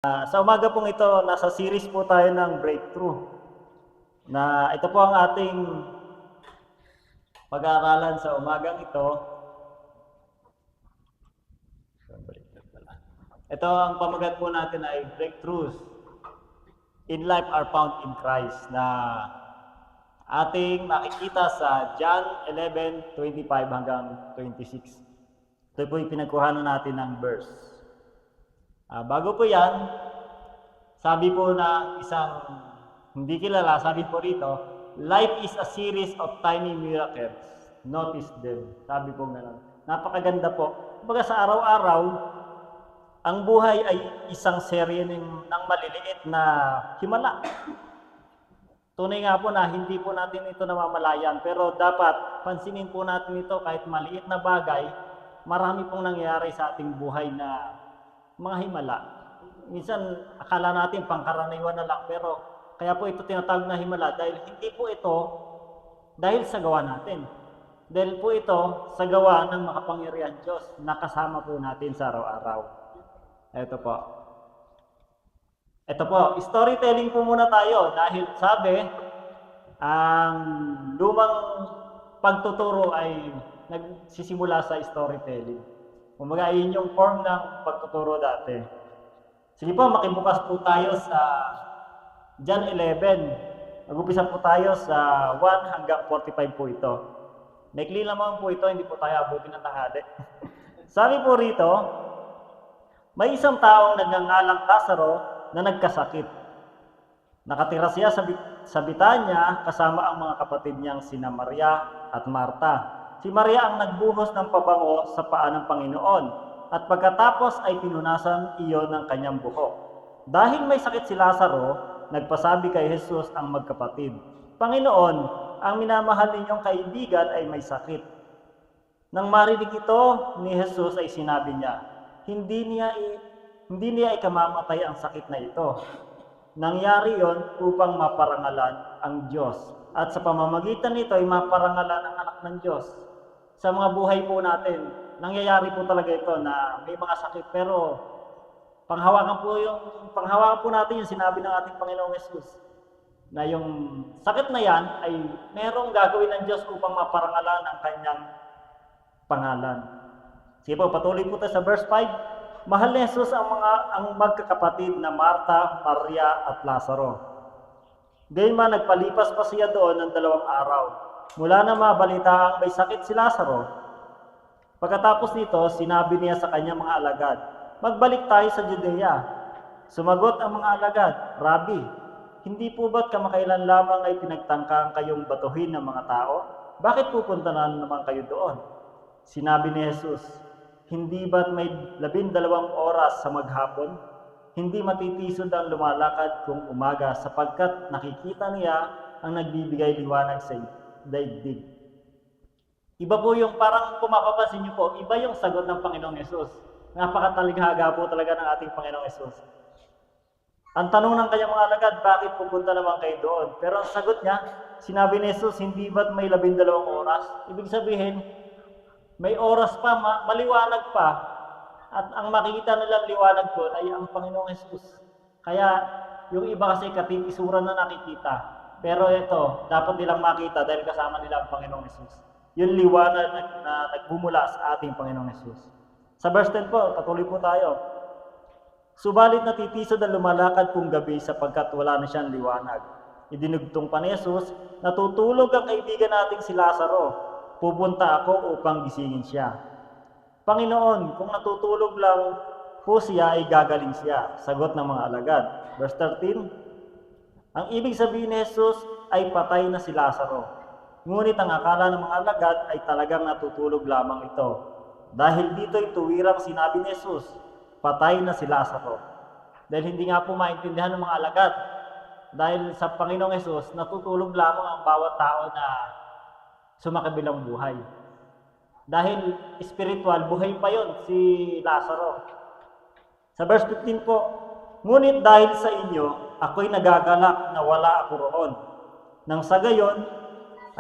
Sa umaga pong ito, nasa series po tayo ng breakthrough. Na ito po ang ating pag-aaralan sa umagang ito. Ito ang pamagat po natin ay breakthroughs in life are found in Christ na ating makikita sa John 11:25 hanggang 26. Ito po yung pinagkuhanan natin ng verse. Bago po yan, sabi po na isang hindi kilala, sabi po rito, life is a series of tiny miracles. Notice them. Sabi po gano'n. Napakaganda po. Kumbaga sa araw-araw, ang buhay ay isang serye ng maliliit na himala. Tunay nga po na hindi po natin ito namamalayan, pero dapat pansinin po natin ito kahit maliit na bagay, marami pong nangyayari sa ating buhay na mga himala. Minsan, akala natin pangkaraniwan na lang, pero kaya po ito tinatawag na himala dahil hindi po ito dahil sa gawa natin. Dahil po ito sa gawa ng makapangyarihan Diyos na kasama po natin sa araw-araw. Ito po. Ito po, storytelling po muna tayo dahil sabi, ang lumang pagtuturo ay nagsisimula sa storytelling. Kumbaga, yun yung form ng pagtuturo dati. Sige po, makibukas po tayo sa John 11. Mag-upisa po tayo sa 1 hanggang 45 po ito. Maikli lamang po ito, hindi po tayo abutin ng tanghali. Sabi po rito, may isang taong nagngangalang Lazaro na nagkasakit. Nakatira siya sa Betania kasama ang mga kapatid niyang sina Maria at Marta. Si Maria ang nagbuhos ng pabango sa paa ng Panginoon at pagkatapos ay pinunasan iyon ng kanyang buhok. Dahil may sakit si Lazaro, nagpasabi kay Jesus ang magkapatid, Panginoon, ang minamahal ninyong kaibigan ay may sakit. Nang marinig ito ni Jesus ay sinabi niya, hindi niya ikamamatay ang sakit na ito. Nangyari yon upang maparangalan ang Diyos. At sa pamamagitan nito ay maparangalan ang anak ng Diyos. Sa mga buhay po natin, nangyayari po talaga ito na may mga sakit, pero panghawakan po natin yung sinabi ng ating Panginoong Yesus na yung sakit na yan ay merong gagawin ng Diyos upang maparangalan ang kanyang pangalan. Sige po, patuloy po tayo sa verse 5. Mahal ni Jesus ang magkakapatid na Marta, Maria at Lazaro. Gayunman nagpalipas pa siya doon ng 2 araw. Mula na mabalita ang may sakit si Lazaro. Pagkatapos nito, sinabi niya sa kanyang mga alagad, magbalik tayo sa Judea. Sumagot ang mga alagad, Rabbi, hindi po ba't kamakailan lamang ay pinagtangkang kayong batuhin ng mga tao? Bakit pupunta na naman kayo doon? Sinabi ni Jesus, hindi ba't may 12 oras sa maghapon? Hindi matitisod ang lumalakad kung umaga sapagkat nakikita niya ang nagbibigay liwanag sa daigdig. Iba po yung parang kung mapapansin niyo po, iba yung sagot ng Panginoong Yesus. Napakatalighaga po talaga ng ating Panginoong Yesus. Ang tanong ng kanyang mga alagad, bakit pupunta naman kayo doon? Pero ang sagot niya, sinabi ni Jesus, hindi ba't may 12 oras? Ibig sabihin, may oras pa, maliwanag pa. At ang makikita nilang liwanag doon ay ang Panginoong Yesus. Kaya yung iba kasi katitisuran na nakikita. Pero ito, dapat nilang makita dahil kasama nila ang Panginoong Yesus. Yung liwanag na nagbumula sa ating Panginoong Yesus. Sa verse 10 po, patuloy po tayo. Subalit natitisod ang lumalakad kung gabi sapagkat wala na siyang liwanag. Idinugtong pa ni Jesus, natutulog ang kaibigan nating si Lazaro. Pupunta ako upang gisingin siya. Panginoon, kung natutulog lang po siya ay gagaling siya. Sagot ng mga alagad. Verse 13, ang ibig sabihin ni Jesus ay patay na si Lazaro. Ngunit ang akala ng mga alagad ay talagang natutulog lamang ito. Dahil dito'y tuwirang sinabi ni Jesus, patay na si Lazaro. Dahil hindi nga po maintindihan ng mga alagad. Dahil sa Panginoong Jesus, natutulog lamang ang bawat tao na sumakabilang buhay. Dahil spiritual, buhay pa yon si Lazaro. Sa verse 15 po, ngunit dahil sa inyo, ako'y nagagalak na wala ako roon. Nang sa gayon,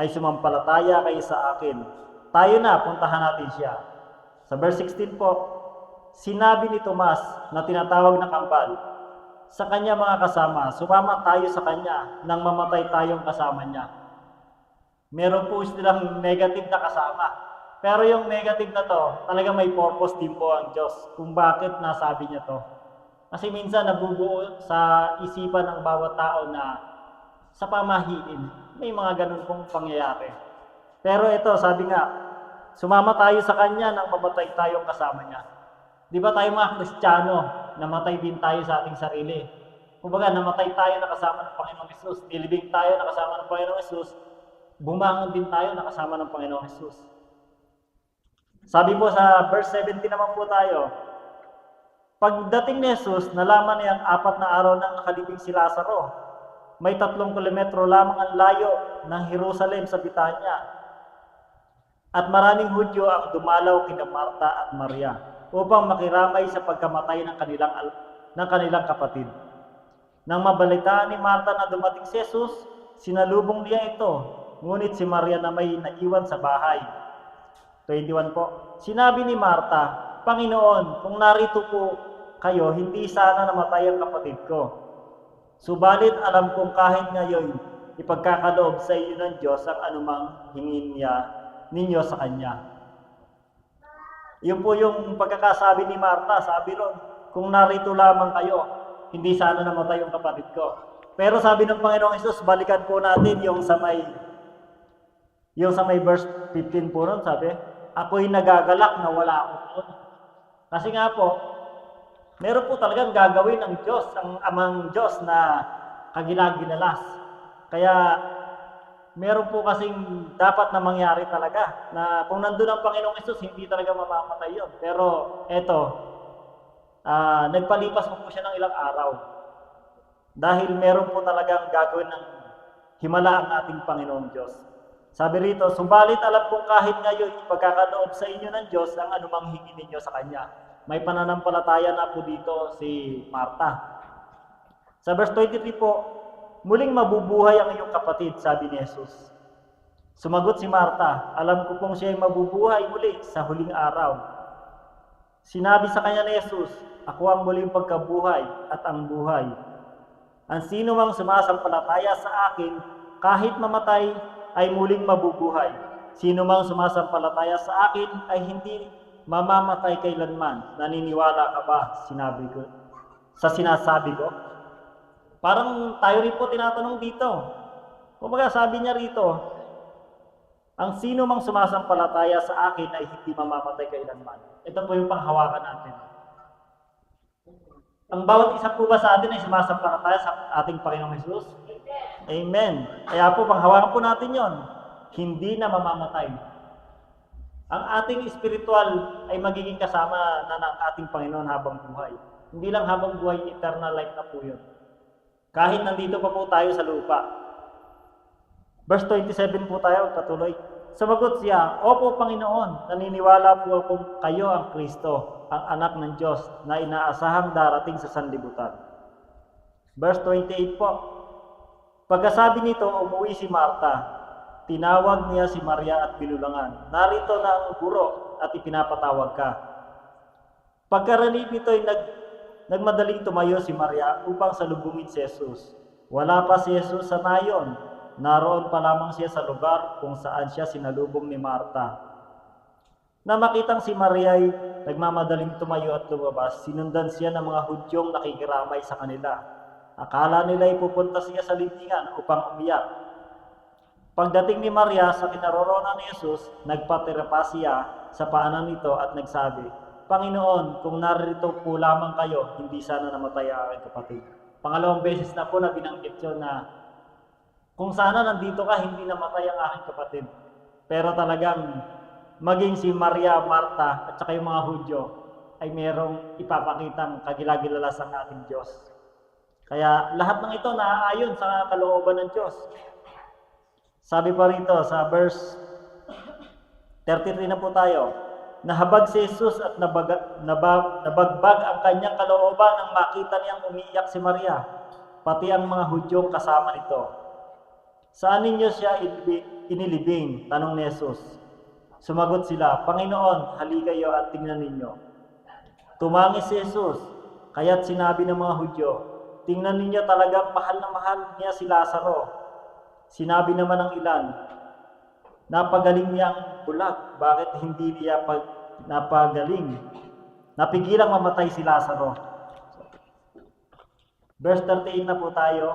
ay sumampalataya kayo sa akin. Tayo na, puntahan natin siya. Sa verse 16 po, Sinabi ni Tomas na tinatawag na kambal, sa kanya mga kasama. Sumama tayo sa kanya nang mamatay tayong kasama niya. Meron po silang negative na kasama. Pero yung negative na to, talaga may purpose din po ang Diyos kung bakit nasabi niya to. Kasi minsan nabubuo sa isipan ng bawat tao na sa pamahiin, may mga ganun pong pangyayari. Pero ito, sabi nga, sumama tayo sa kanya nang mamatay tayong kasama niya. Di ba tayo mga Kristiyano, namatay din tayo sa ating sarili. Kumbaga, namatay tayo nakasama ng Panginoong Hesus, nilibing tayo nakasama ng Panginoong Hesus, bumangon din tayo nakasama ng Panginoong Hesus. Sabi po sa verse 17 naman po tayo, pagdating ni Jesus, nalaman niyang 4 na araw nang nakalibing si Lazaro. May 3 kilometro lamang ang layo ng Jerusalem sa Betania. At maraming Hudyo ang dumalaw kina Marta at Maria upang makiramay sa pagkamatay ng kanilang kapatid. Nang mabalitaan ni Marta na dumating si Jesus, sinalubong niya ito, ngunit si Maria na may naiwan sa bahay. 21 po. Sinabi ni Marta, Panginoon, kung narito po kayo, hindi sana namatay ang kapatid ko. Subalit alam kong kahit ngayon, ipagkakaloob sa iyo ng Diyos ang anumang hingin ninyo sa Kanya. Yun po yung pagkakasabi ni Marta, sabi ron, kung narito lamang kayo, hindi sana namatay yung kapatid ko. Pero sabi ng Panginoong Hesus, balikan po natin yung sa may verse 15 po nun, sabi, ako'y nagagalak na wala ako doon. Kasi nga po, meron po talagang gagawin ng Diyos, ang amang Diyos na kagilag-ginalas. Kaya, meron po kasing dapat na mangyari talaga, na kung nandun ang Panginoong Hesus, hindi talaga mamamatay yun. Pero, eto, nagpalipas po siya ng ilang araw. Dahil meron po talagang gagawin ng himala ang ating Panginoong Diyos. Sabi rito, subalit alam kong kahit ngayon ipagkakaloob sa inyo ng Diyos ang anumang hingin ninyo sa Kanya. May pananampalataya na po dito si Marta. Sa verse 23 po, muling mabubuhay ang iyong kapatid, sabi ni Jesus. Sumagot si Marta, alam ko pong siya ay mabubuhay muli sa huling araw. Sinabi sa kanya ni Jesus, ako ang muling pagkabuhay at ang buhay. Ang sino mang sumasampalataya sa akin, kahit mamatay, ay muling mabubuhay. Sino mang sumasampalataya sa akin ay hindi mamamatay kailanman. Naniniwala ka ba? Sinabi ko. Sa sinasabi ko. Parang tayo rin po tinatanong dito. Kumbaga sabi niya rito, ang sino mang sumasampalataya sa akin ay hindi mamamatay kailanman. Ito po yung panghawakan natin. Ang bawat isa po ba sa atin ay sumasampalataya sa ating Panginoong Hesus? Amen. Kaya po, panghawakan po natin yon. Hindi na mamamatay. Ang ating spiritual ay magiging kasama na ng ating Panginoon habang buhay. Hindi lang habang buhay, eternal life na po yun. Kahit nandito pa po tayo sa lupa. Verse 27 po tayo, patuloy. Sumagot siya, Opo Panginoon, naniniwala po akong kayo ang Kristo, ang anak ng Diyos na inaasahang darating sa sanlibutan. Verse 28 po. Pagkasabi nito, umuwi si Marta. Tinawag niya si Maria at binulangan. Narito na ang guro at ipinapatawag ka. Pagkarinig nito ay nagmadaling tumayo si Maria upang salubungin si Jesus. Wala pa si Jesus sa nayon. Naroon pa lamang siya sa lugar kung saan siya sinalubong ni Marta. Na makitang si Maria ay nagmamadaling tumayo at lumabas, sinundan siya ng mga Hudyong nakikiramay sa kanila. Akala nila ay pupunta siya sa libingan upang umiyak. Pagdating ni Maria sa kinaroroonan ni Jesus, nagpatirapa siya sa paanan nito at nagsabi, Panginoon, kung narito po lamang kayo, hindi sana namatay ang aking kapatid. Pangalawang beses na po na binanggit yun na kung sana nandito ka, hindi namatay ang aking kapatid. Pero talagang maging si Maria, Marta at saka yung mga Hudyo ay merong ipapakitang kagilagilalas ang ating Diyos. Kaya lahat ng ito naaayon sa kalooban ng Diyos. Sabi pa rito sa verse 33 na po tayo, nahabag si Jesus at nabagbag ang kanyang kalooban nang makita niyang umiiyak si Maria, pati ang mga Hudyong kasama nito. Saan ninyo siya inilibing? Tanong ni Jesus. Sumagot sila, Panginoon, halika kayo at tingnan ninyo. Tumangis si Jesus, kaya't sinabi ng mga Hudyo, tingnan ninyo talagang mahal na mahal niya si Lazaro. Sinabi naman ng ilan, napagaling niya ang bulag, bakit hindi niya napagaling? Napigilang mamatay si Lazaro. Verse 38 na po tayo.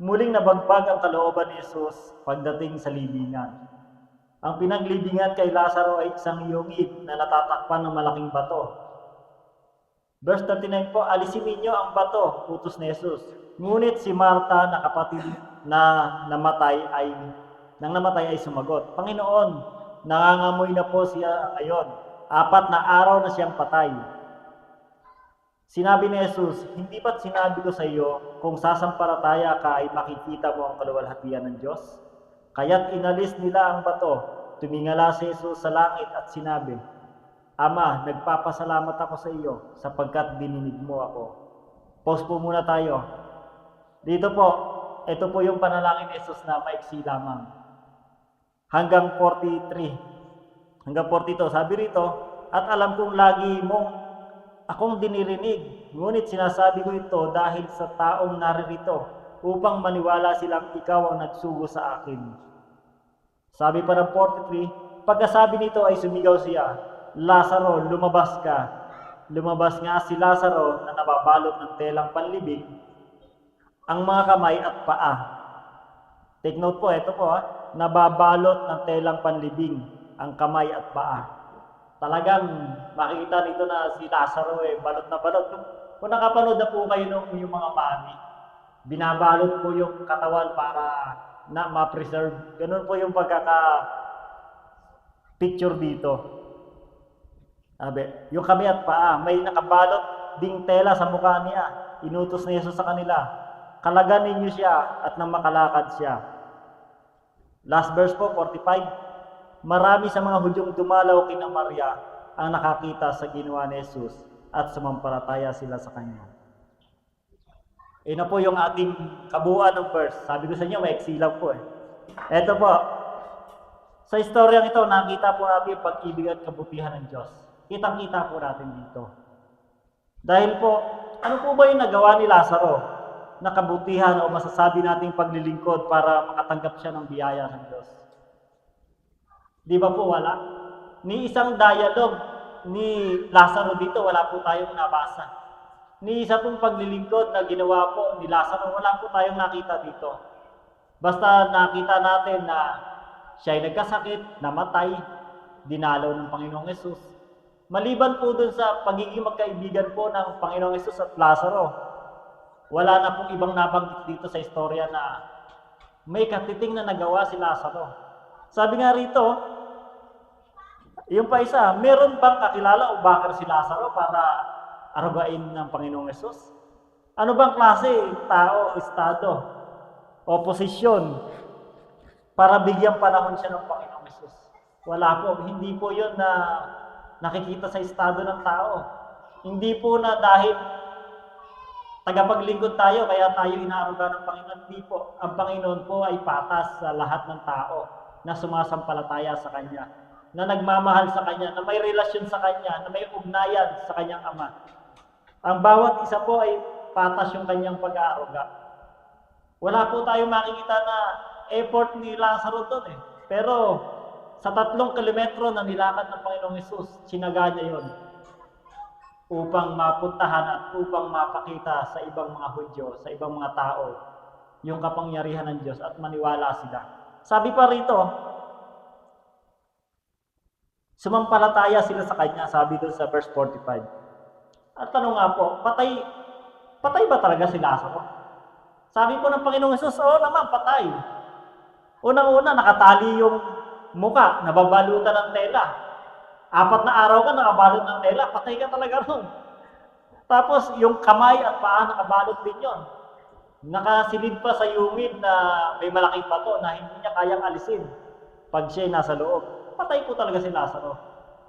Muling nabagbag ang kalooban ni Jesus pagdating sa libingan. Ang pinaglibingan kay Lazaro ay isang yungib na natatakpan ng malaking bato. Verse 39 po, alisin ninyo ang bato, utos ni Jesus. Ngunit si Marta na kapatid nang namatay ay sumagot, Panginoon, nangangamoy na po siya ngayon. 4 na araw na siyang patay. Sinabi ni Jesus, hindi ba't sinabi ko sa iyo, kung sasampalataya ka ay makikita mo ang kaluwalhatian ng Diyos? Kaya't inalis nila ang bato. Tumingala si Jesus sa langit at sinabi, Ama, nagpapasalamat ako sa iyo sapagkat dininig mo ako. Pause po muna tayo. Dito po, ito po yung panalangin ni Jesus na maiksi lamang. Hanggang 43. Hanggang 42. Sabi rito, at alam kong lagi mong akong dinirinig, ngunit sinasabi ko ito dahil sa taong naririto upang maniwala silang ikaw ang nagsugo sa akin. Sabi pa ng 43, pagkasabi nito ay sumigaw siya, Lazaro, lumabas ka. Lumabas nga si Lazaro na nababalot ng telang panlibing, ang mga kamay at paa. Take note po, ito po nababalot ng telang panlibing, ang kamay at paa. Talagang makikita nito na si Lazaro balot na balot. Kung nakapanood na po kayo ng yung mga mami, binabalot po yung katawan para na ma-preserve. Ganun po yung picture dito. Sabi, yung kamay at paa, may nakabalot ding tela sa mukha niya. Inutos ni Jesus sa kanila, kalagan ninyo siya at nang makalakad siya. Last verse po, 45. Marami sa mga Hudyong dumalaw kina Maria ang nakakita sa ginawa ni Jesus at sumampalataya sila sa Kanya. Ito po yung ating kabuuan ng verse. Sabi ko sa inyo, may lang po Ito po, sa istoryang ito, nakita po natin yung pag-ibig at kabutihan ng Diyos. Kitang-kita po natin dito. Dahil po, ano po ba yung nagawa ni Lazaro na kabutihan o masasabi nating paglilingkod para makatanggap siya ng biyaya ng Diyos? Di ba po wala? Ni isang dialogue ni Lazaro dito, wala po tayong nabasa. Ni isa pong paglilingkod na ginawa po ni Lazaro, wala po tayong nakita dito. Basta nakita natin na siya ay nagkasakit, namatay, dinalaw ng Panginoong Hesus. Maliban po dun sa pagiging magkaibigan po ng Panginoong Hesus at Lazaro, wala na pong ibang nabanggit dito sa istorya na may katiting na nagawa si Lazaro. Sabi nga rito, yung pa isa, meron bang kakilala o bakar si Lazaro para arugain ng Panginoong Hesus? Ano bang klase tao, estado, o posisyon para bigyan panahon siya ng Panginoong Hesus? Wala po, hindi po yun na nakikita sa estado ng tao. Hindi po na dahil tagapaglingkod tayo, kaya tayo inaaruga ng Panginoon. Hindi po. Ang Panginoon po ay patas sa lahat ng tao na sumasampalataya sa Kanya, na nagmamahal sa Kanya, na may relasyon sa Kanya, na may ugnayan sa Kanyang Ama. Ang bawat isa po ay patas yung Kanyang pag-aaruga. Wala po tayong makikita na effort ni Lazaro doon Pero sa 3 kilometro na nilakad ng Panginoong Hesus, sinaga niya yun upang mapuntahan at upang mapakita sa ibang mga Hudyo, sa ibang mga tao, yung kapangyarihan ng Diyos at maniwala sila. Sabi pa rito, sumampalataya sila sa Kanya, sabi doon sa verse 45. At tanong nga po, patay ba talaga si Lazaro? Sabi po ng Panginoong Hesus, oo naman, patay. Unang-una, nakatali yung muka, nababalutan ng tela. 4 na araw ka, nakabalot ng tela, patay ka talaga ron. Tapos, yung kamay at paa, nakabalot din yon. Nakasilid pa sa yungid na may malaking bato na hindi niya kayang alisin pag siya nasa loob. Patay po talaga si Lazaro.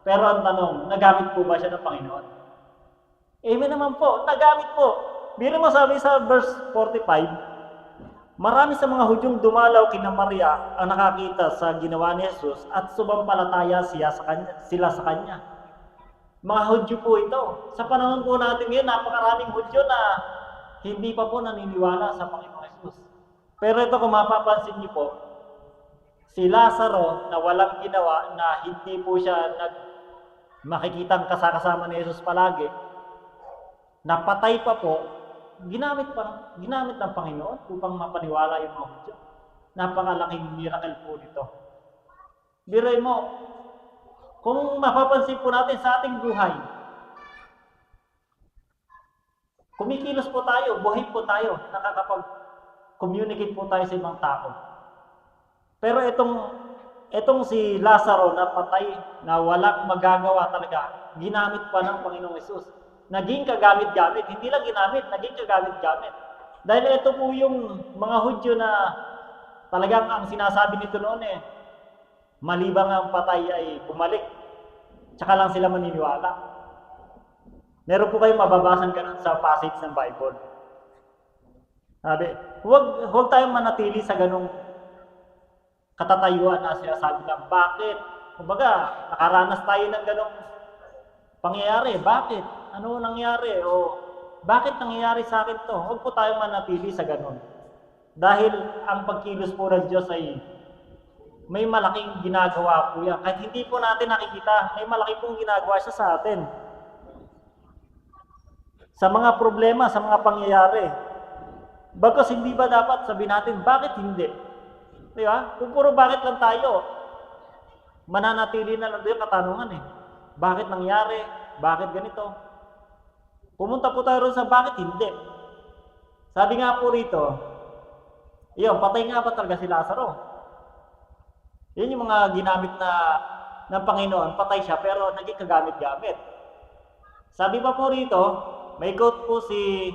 Pero ang tanong, nagamit po ba siya ng Panginoon? Amen naman po, nagamit po. Biro mo sabi sa verse 45, marami sa mga Hudyong dumalaw kina Maria ang nakakita sa ginawa ni Jesus at sumampalataya sila sa Kanya. Mga Hudyo po ito. Sa panahon po natin ngayon, napakaraming Hudyo na hindi pa po naniniwala sa Panginoong Hesus. Pero ito kung mapapansin niyo po, si Lazaro na walang ginawa, na hindi po siya makikitang kasama ni Jesus palagi, napatay pa po, ginamit ng Panginoon upang mapaniwala yung mga Hudyo. Napakalaking miracle po dito. Biruin mo, kung mapapansin po natin sa ating buhay, kumikilos po tayo, buhay po tayo, nakakapag-communicate po tayo sa ibang tao. Pero itong si Lazaro na patay, na walang magagawa talaga, ginamit pa ng Panginoong Hesus. Naging kagamit-gamit, hindi lang ginamit, naging kagamit-gamit. Dahil ito po yung mga Hudyo na talagang ang sinasabi nito noon malibang ang patay ay bumalik, tsaka lang sila maniniwala. Meron po kayong mababasan ganun sa passage ng Bible. Sabi, huwag tayong manatili sa ganung katatayuan na sinasabi lang. Bakit? Kumbaga, nakaranas tayo ng ganung pangyayari. Bakit? Ano nangyari? O bakit nangyayari sa akin to? Huwag po tayong manatili sa ganun. Dahil ang pagkilos po ng Diyos ay may malaking ginagawa po yan. Kahit hindi po natin nakikita, may malaki pong ginagawa siya sa atin. Sa mga problema, sa mga pangyayari. Bagkus hindi ba dapat sabihin natin, bakit hindi? Di ba? Kung puro bakit lang tayo, mananatili na lang doon yung katanungan Bakit nangyari? Bakit ganito? Pumunta po tayo rin sa bakit hindi. Sabi nga po rito, patay nga ba talaga si Lazaro? Yun yung mga ginamit ng Panginoon, patay siya pero naging kagamit-gamit. Sabi pa po rito, may quote po si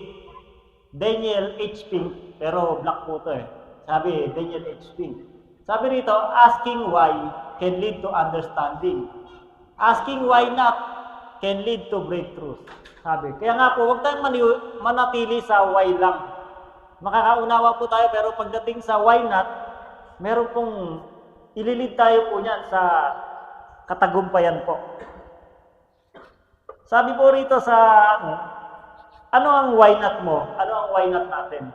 Daniel H. Pink, pero black po ito Sabi, Daniel H. Pink. Sabi rito, asking why can lead to understanding. Asking why not can lead to breakthroughs. Sabi, kaya nga po, huwag tayong manatili sa why lang. Makakaunawa po tayo, pero pagdating sa why not, meron pong ililid tayo po niyan sa katagumpayan po. Sabi po rito sa ano ang why not mo? Ano ang why not natin?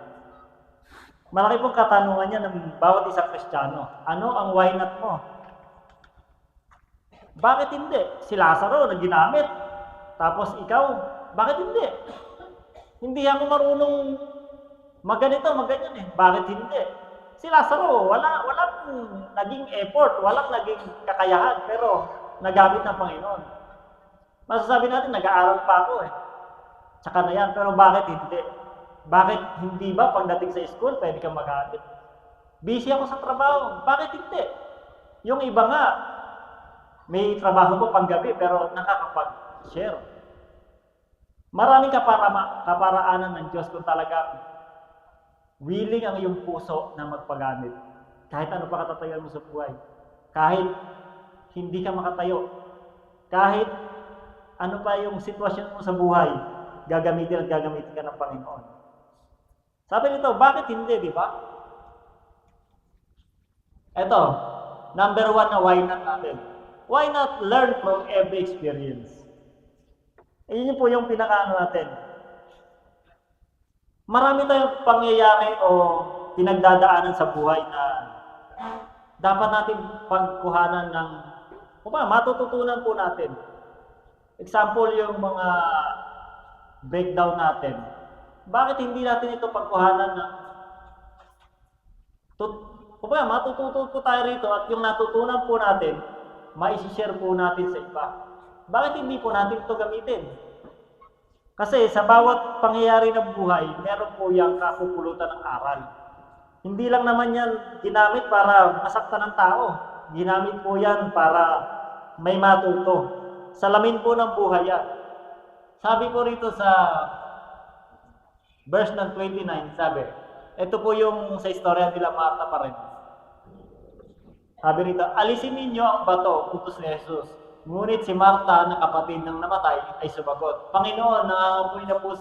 Malaki pong katanungan niya ng bawat isang Kristiyano. Ano ang why not mo? Bakit hindi? Si Lazaro na ginamit. Tapos ikaw, bakit hindi? Hindi ako marunong magganito, magganyan Bakit hindi? Si Lazaro, walang naging effort, walang naging kakayahan, pero nagamit ng Panginoon. Masasabi natin, nag-aaral pa ako Tsaka na yan, pero bakit hindi? Bakit hindi ba pagdating sa school, pwede kang magamit? Busy ako sa trabaho, bakit hindi? Yung iba nga, may trabaho po panggabi, pero nakakapag-share. Maraming kaparaanan ng Diyos kung talagang willing ang iyong puso na magpagamit. Kahit ano pa katatayuan mo sa buhay. Kahit hindi ka makatayo. Kahit ano pa yung sitwasyon mo sa buhay, gagamitin ka ng Panginoon. Sabi nito, bakit hindi, di ba? Ito, number 1 na why not natin. Why not learn from every experience? Yun po yung pinakaano natin. Marami tayong pangyayari o pinagdadaanan sa buhay na dapat natin pagkuhanan ng matututunan po natin. Example, yung mga breakdown natin. Bakit hindi natin ito pagkuhanan ng matututo po tayo rito at yung natutunan po natin, maisi-share po natin sa iba. Bakit hindi po natin ito gamitin? Kasi sa bawat pangyayari ng buhay, meron po yung kapupulutan ng aral. Hindi lang naman yan ginamit para masaktan ng tao. Ginamit po yan para may matuto. Salamin po ng buhay yan. Sabi po rito sa verse ng 29, sabi, ito po yung sa istorya nila Marta pa rin. Sabi rito, alisin ninyo ang bato, utos ni Jesus. Ngunit si Marta, na kapatid ng namatay, ay sumagot, Panginoon, nangangamoy na po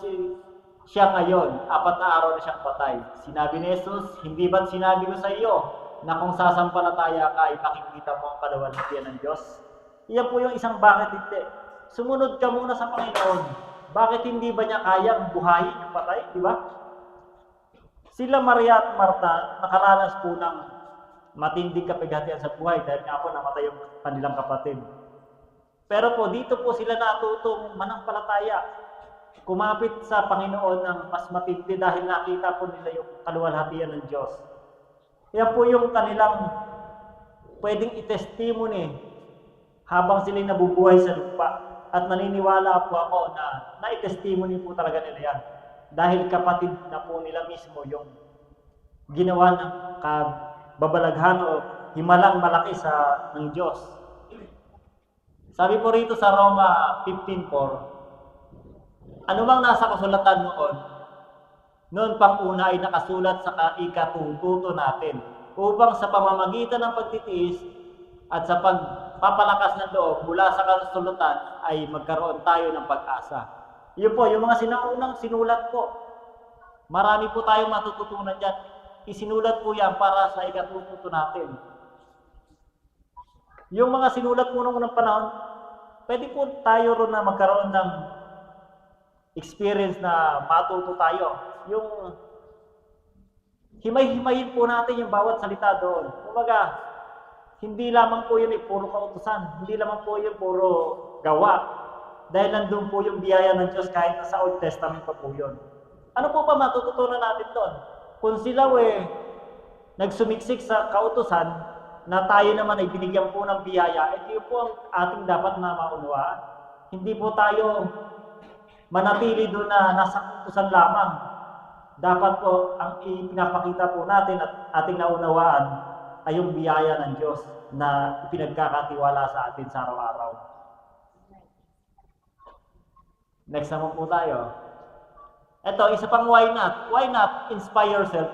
siya ngayon, 4 na araw na siyang patay. Sinabi ni Jesus, hindi ba't sinabi ko sa iyo na kung sasampalataya ka ay makikita mo ang kaluwalhatian ng Diyos? Iyan po yung isang bakit hindi. Sumunod ka muna sa Panginoon. Bakit hindi ba niya kayang buhayin yung patay? Di ba? Sila Maria at Marta nakaranas po ng matinding kapighatian sa buhay dahil nga po namatay yung kanilang kapatid. Pero po dito po sila natutong manampalataya, kumapit sa Panginoon ng mas matindi dahil nakita po nila yung kaluwalhatian ng Diyos. Yan po yung kanilang pwedeng i-testimony habang sila nabubuhay sa lupa. At naniniwala po ako na na-testimony po talaga nila yan. Dahil kapatid na po nila mismo yung ginawa ng kababalaghan o himalang malaki ng Diyos. Sabi po rito sa Roma 15:4, ano bang nasa kasulatan noon pang una ay nakasulat sa ikatututo natin, upang sa pamamagitan ng pagtitiis at sa pagpapalakas ng loob mula sa kasulatan ay magkaroon tayo ng pag-asa. Yun po, yung mga sinaunang sinulat po, marami po tayong matututunan dyan. Isinulat po yan para sa ikatututo natin. Yung mga sinulat po noong unang panahon, pwede po tayo ron na magkaroon ng experience na matuto tayo. Yung himay-himayin po natin yung bawat salita doon. Kumbaga, hindi lamang po yun puro kautusan, hindi lamang po yun puro gawa. Dahil nandun po yung biyaya ng Diyos kahit na sa Old Testament pa po yun. Ano po pa matututunan natin doon? Kung sila nagsumiksik sa kautusan, na tayo naman ay binigyan po ng biyaya, ito po ang ating dapat na maunawaan. Hindi po tayo manatili doon na nasa kautusan lamang. Dapat po ang ipinapakita po natin at ating naunawaan ay yung biyaya ng Diyos na ipinagkakatiwala sa atin sa araw-araw. Next naman po tayo. Ito, isa pang why not? Why not inspire yourself